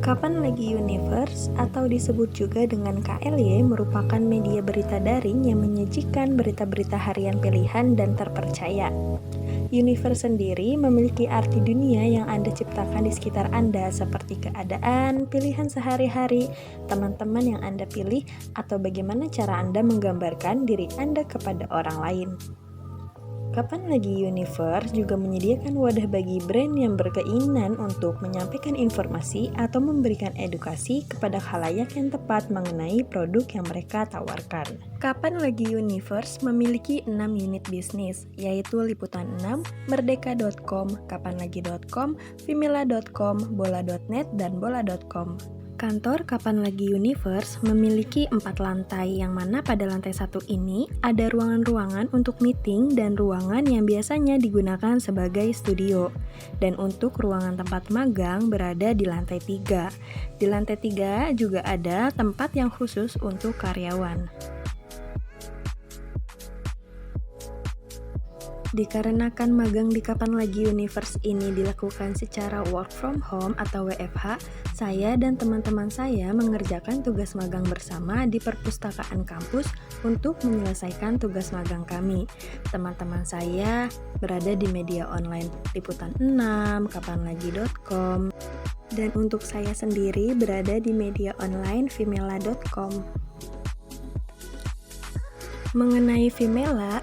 Kapan Lagi Universe atau disebut juga dengan KLY merupakan media berita daring yang menyajikan berita-berita harian pilihan dan terpercaya. Universe sendiri memiliki arti dunia yang Anda ciptakan di sekitar Anda seperti keadaan, pilihan sehari-hari, teman-teman yang Anda pilih, atau bagaimana cara Anda menggambarkan diri Anda kepada orang lain. Kapan Lagi Universe juga menyediakan wadah bagi brand yang berkeinginan untuk menyampaikan informasi atau memberikan edukasi kepada khalayak yang tepat mengenai produk yang mereka tawarkan. Kapan Lagi Universe memiliki 6 unit bisnis, yaitu Liputan 6, Merdeka.com, Kapanlagi.com, Vimela.com, Bola.net, dan Bola.com. Kantor Kapan Lagi Universe memiliki 4 lantai, yang mana pada lantai 1 ini ada ruangan-ruangan untuk meeting dan ruangan yang biasanya digunakan sebagai studio. Dan untuk ruangan tempat magang berada di lantai 3. Di lantai 3 juga ada tempat yang khusus untuk karyawan. Dikarenakan magang di Kapan Lagi Universe ini dilakukan secara work from home atau WFH, saya dan teman-teman saya mengerjakan tugas magang bersama di perpustakaan kampus untuk menyelesaikan tugas magang kami. Teman-teman saya berada di media online Liputan 6, Kapanlagi.com, dan untuk saya sendiri berada di media online Vimela.com. Mengenai Vimela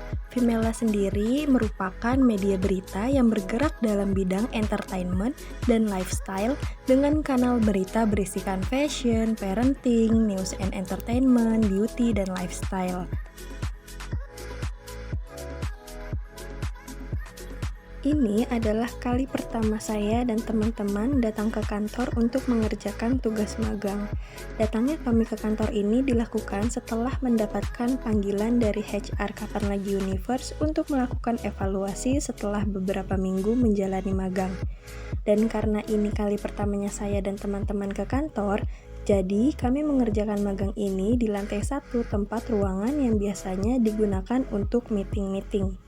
sendiri merupakan media berita yang bergerak dalam bidang entertainment dan lifestyle dengan kanal berita berisikan fashion, parenting, news and entertainment, beauty, dan lifestyle. Ini adalah kali pertama saya dan teman-teman datang ke kantor untuk mengerjakan tugas magang. Datangnya kami ke kantor ini dilakukan setelah mendapatkan panggilan dari HR Kapan Lagi Universe untuk melakukan evaluasi setelah beberapa minggu menjalani magang. Dan karena ini kali pertamanya saya dan teman-teman ke kantor, jadi kami mengerjakan magang ini di lantai 1 tempat ruangan yang biasanya digunakan untuk meeting-meeting.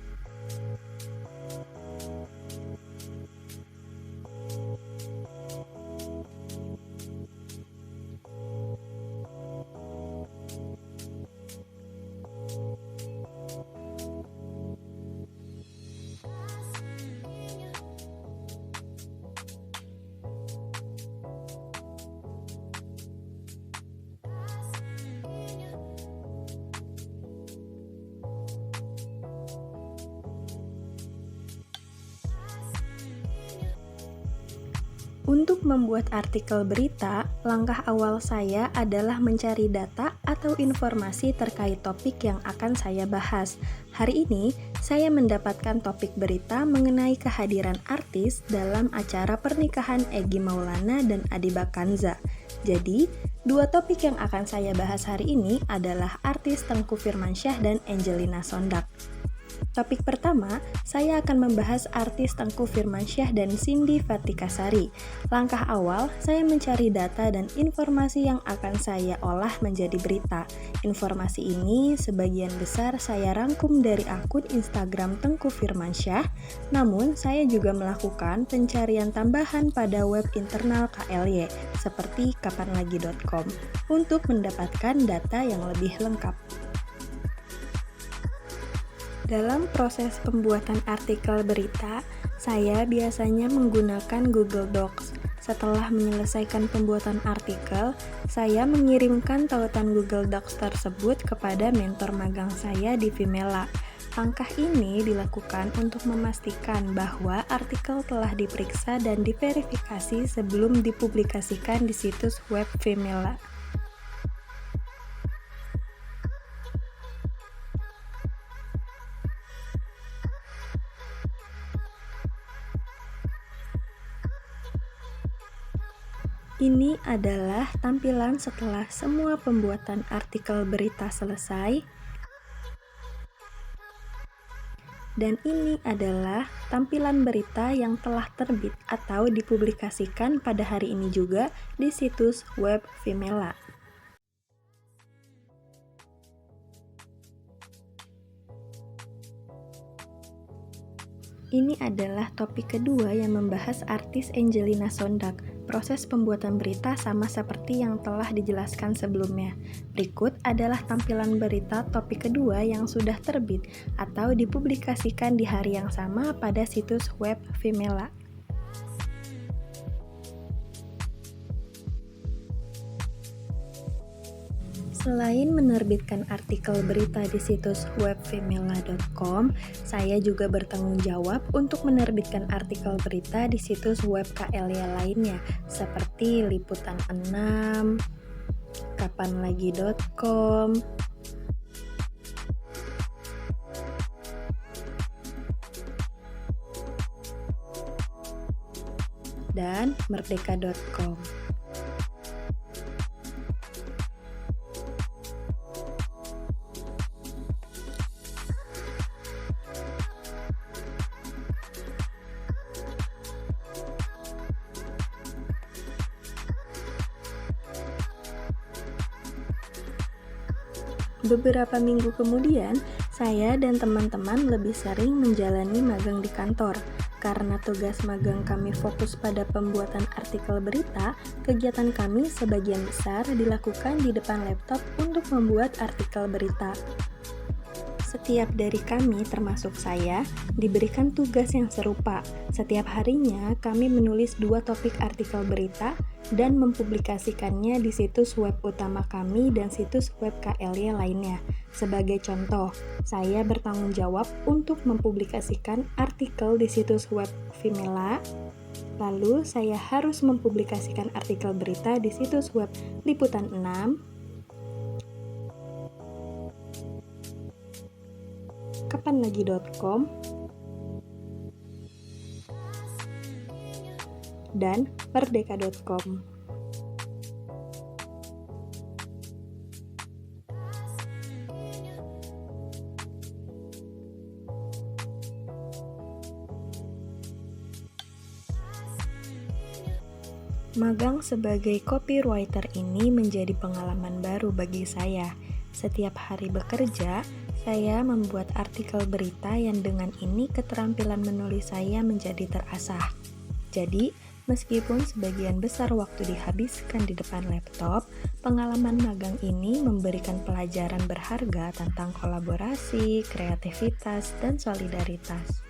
Untuk membuat artikel berita, langkah awal saya adalah mencari data atau informasi terkait topik yang akan saya bahas. Hari ini, saya mendapatkan topik berita mengenai kehadiran artis dalam acara pernikahan Egy Maulana dan Adiba Kanza. Jadi, dua topik yang akan saya bahas hari ini adalah artis Tengku Firmansyah dan Angelina Sondak. Topik pertama, saya akan membahas artis Tengku Firmansyah dan Cindy Fatikasari. Langkah awal, saya mencari data dan informasi yang akan saya olah menjadi berita. Informasi ini sebagian besar saya rangkum dari akun Instagram Tengku Firmansyah, namun saya juga melakukan pencarian tambahan pada web internal KLY, seperti kapanlagi.com, untuk mendapatkan data yang lebih lengkap. Dalam proses pembuatan artikel berita, saya biasanya menggunakan Google Docs. Setelah menyelesaikan pembuatan artikel, saya mengirimkan tautan Google Docs tersebut kepada mentor magang saya di Vimela. Langkah ini dilakukan untuk memastikan bahwa artikel telah diperiksa dan diverifikasi sebelum dipublikasikan di situs web Vimela. Ini adalah tampilan setelah semua pembuatan artikel berita selesai. Dan ini adalah tampilan berita yang telah terbit atau dipublikasikan pada hari ini juga di situs web Vimela. Ini adalah topik kedua yang membahas artis Angelina Sondak. Proses pembuatan berita sama seperti yang telah dijelaskan sebelumnya. Berikut adalah tampilan berita topik kedua yang sudah terbit atau dipublikasikan di hari yang sama pada situs web Vimela. Selain menerbitkan artikel berita di situs web vimela.com, saya juga bertanggung jawab untuk menerbitkan artikel berita di situs web KLY lainnya, seperti Liputan 6, kapanlagi.com, dan merdeka.com. Beberapa minggu kemudian, saya dan teman-teman lebih sering menjalani magang di kantor. Karena tugas magang kami fokus pada pembuatan artikel berita, kegiatan kami sebagian besar dilakukan di depan laptop untuk membuat artikel berita. Setiap dari kami, termasuk saya, diberikan tugas yang serupa. Setiap harinya, kami menulis 2 topik artikel berita dan mempublikasikannya di situs web utama kami dan situs web KLY lainnya. Sebagai contoh, saya bertanggung jawab untuk mempublikasikan artikel di situs web Vimela, lalu saya harus mempublikasikan artikel berita di situs web Liputan 6, kapanlagi.com, dan merdeka.com. Magang sebagai copywriter ini menjadi pengalaman baru bagi saya. Setiap hari bekerja, saya membuat artikel berita yang dengan ini keterampilan menulis saya menjadi terasah. Jadi, meskipun sebagian besar waktu dihabiskan di depan laptop, pengalaman magang ini memberikan pelajaran berharga tentang kolaborasi, kreativitas, dan solidaritas.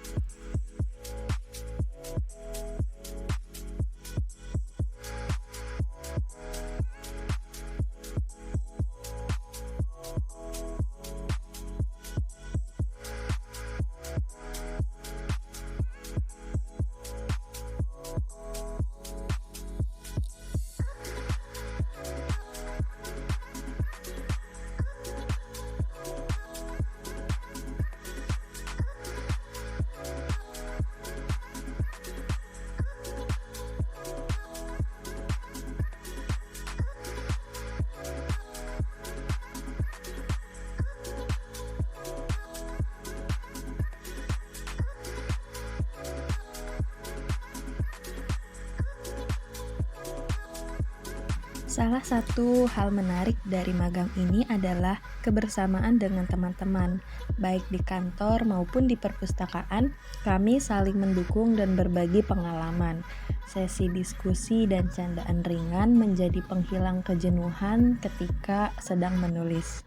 Salah satu hal menarik dari magang ini adalah kebersamaan dengan teman-teman. Baik di kantor maupun di perpustakaan, kami saling mendukung dan berbagi pengalaman. Sesi diskusi dan candaan ringan menjadi penghilang kejenuhan ketika sedang menulis.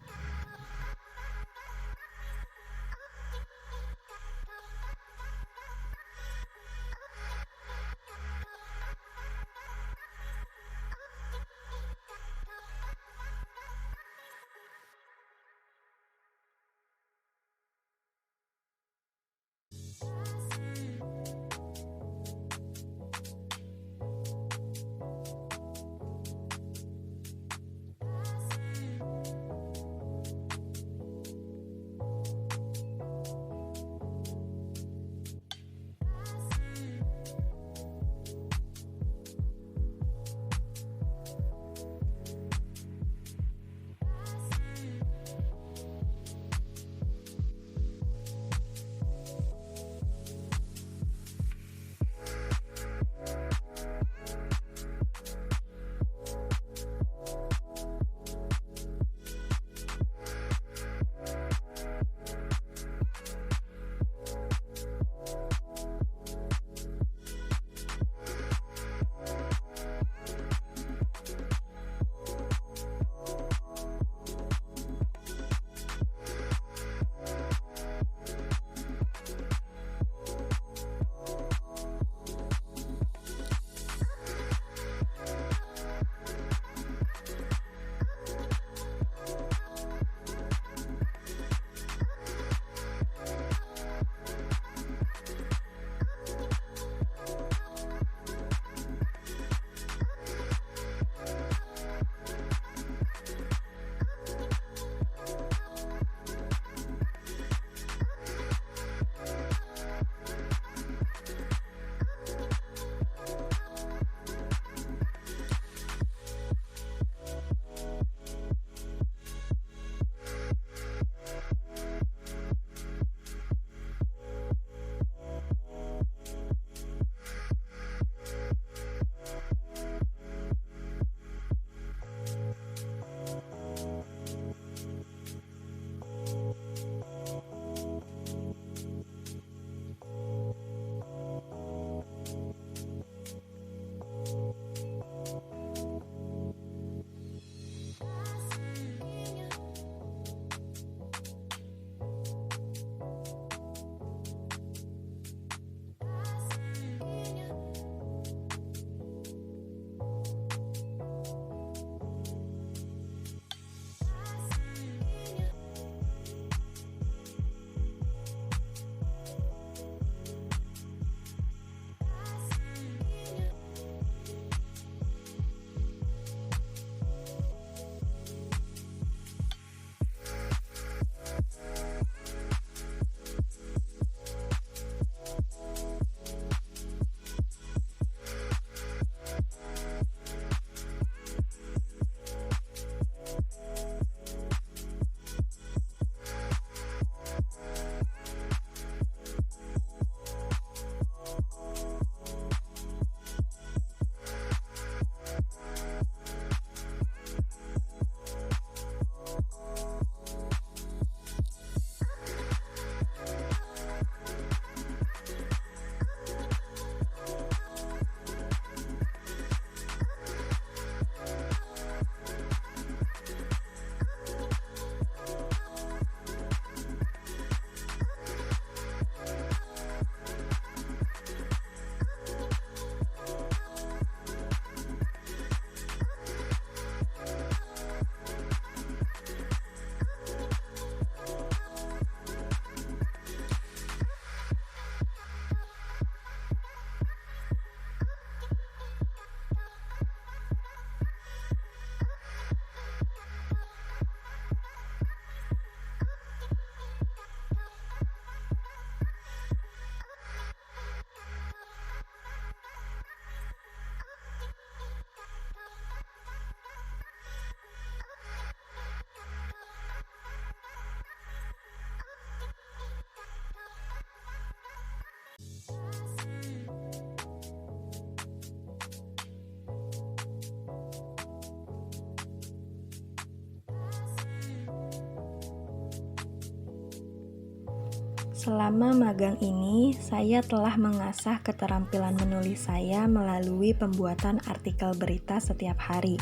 Selama magang ini, saya telah mengasah keterampilan menulis saya melalui pembuatan artikel berita setiap hari,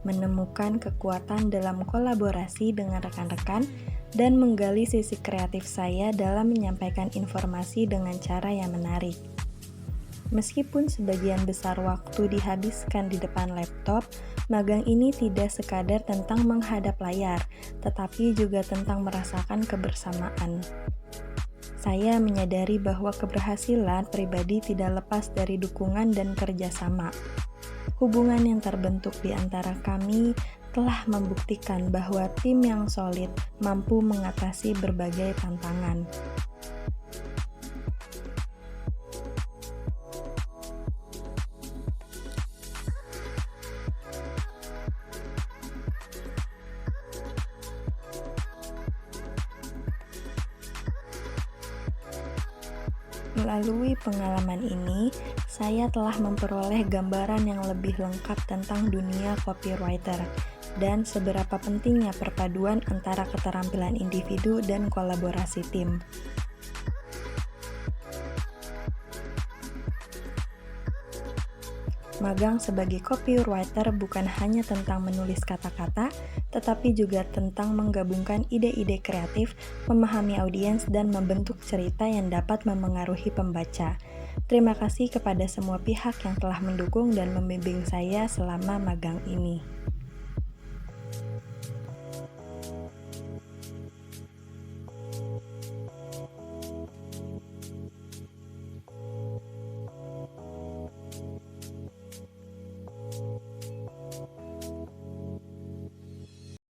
menemukan kekuatan dalam kolaborasi dengan rekan-rekan, dan menggali sisi kreatif saya dalam menyampaikan informasi dengan cara yang menarik. Meskipun sebagian besar waktu dihabiskan di depan laptop, magang ini tidak sekadar tentang menghadap layar, tetapi juga tentang merasakan kebersamaan. Saya menyadari bahwa keberhasilan pribadi tidak lepas dari dukungan dan kerjasama. Hubungan yang terbentuk di antara kami telah membuktikan bahwa tim yang solid mampu mengatasi berbagai tantangan. Melalui pengalaman ini, saya telah memperoleh gambaran yang lebih lengkap tentang dunia copywriter dan seberapa pentingnya perpaduan antara keterampilan individu dan kolaborasi tim. Magang sebagai copywriter bukan hanya tentang menulis kata-kata, tetapi juga tentang menggabungkan ide-ide kreatif, memahami audiens, dan membentuk cerita yang dapat memengaruhi pembaca. Terima kasih kepada semua pihak yang telah mendukung dan membimbing saya selama magang ini.